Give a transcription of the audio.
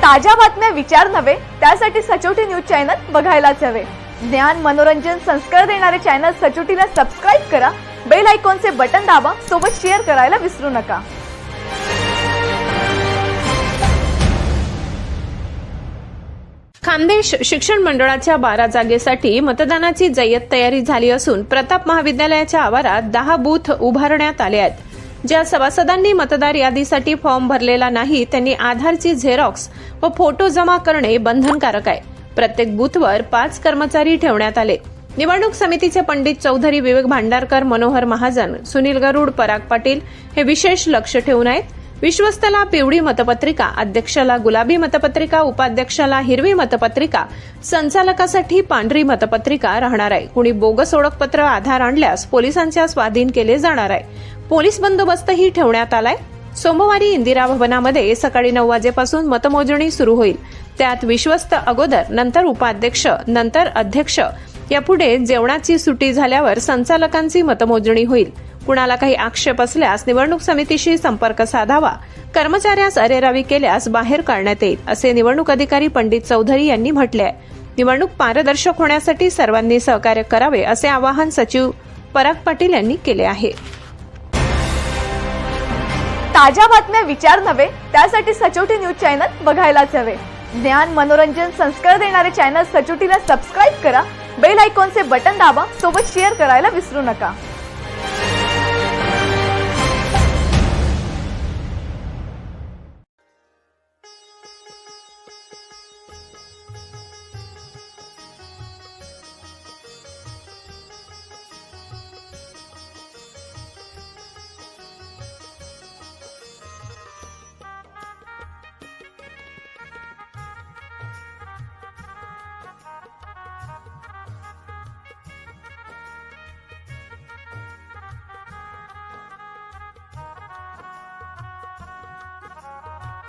ताज्या बातम्या विचार नव्हे त्यासाठी सचोटी न्यूज चॅनल बघायलाच हवे। ज्ञान मनोरंजन संस्कार देणारे चॅनल सचोटीला सबस्क्राइब करा, बेल आयकॉनचे बटन दाबा, सोबत शेअर करायला विसरू नका। खानदेश शिक्षण मंडळाच्या 12 जागेसाठी मतदानाची जय्यत तयारी झाली असून प्रताप महाविद्यालयाच्या आवारात 10 बूथ उभारण्यात आले आहेत। ज्या सभासदांनी मतदार यादीसाठी फॉर्म भरलेला नाही त्यांनी आधारची झेरॉक्स व फोटो जमा करणे बंधनकारक आहे। प्रत्येक बूथवर 5 कर्मचारी ठेवण्यात आले। निवडणूक समितीचे पंडित चौधरी, विवेक भांडारकर, मनोहर महाजन, सुनील गरुड, पराग पाटील हे विशेष लक्ष ठेवून आहेत। विश्वस्तला पिवळी मतपत्रिका, अध्यक्षाला गुलाबी मतपत्रिका, उपाध्यक्षाला हिरवी मतपत्रिका, संचालकासाठी पांढरी मतपत्रिका राहणार आहे। कुणी बोगस ओळखपत्र आधार आणल्यास पोलिसांच्या स्वाधीन केले जाणार आहे। पोलीस बंदोबस्तही ठेवण्यात आलाय। सोमवारी इंदिरा भवनामध्ये सकाळी 9 वाजेपासून मतमोजणी सुरू होईल। त्यात विश्वस्त अगोदर, नंतर उपाध्यक्ष, नंतर अध्यक्ष, यापुढे जेवणाची सुटी झाल्यावर संचालकांची मतमोजणी होईल। कुणाला काही आक्षेप असल्यास निवडणूक समितीशी संपर्क साधावा। कर्मचाऱ्यास अरेरावी केल्यास बाहेर काढण्यात येईल, असे निवडणूक अधिकारी पंडित चौधरी यांनी म्हटले आहे। निवडणूक पारदर्शक होण्यासाठी सर्वांनी सहकार्य करावे, असे आवाहन सचिव पराग पाटील यांनी केले आहे। ताज्या बातम्या विचार नव्हे त्यासाठी सचोटी न्यूज चॅनल बघायलाच हवे। ज्ञान मनोरंजन संस्कार देणारे चॅनल सचोटीला सबस्क्राइब करा, बेल आयकॉनचे बटन दाबा, सोबत शेअर करायला विसरू नका।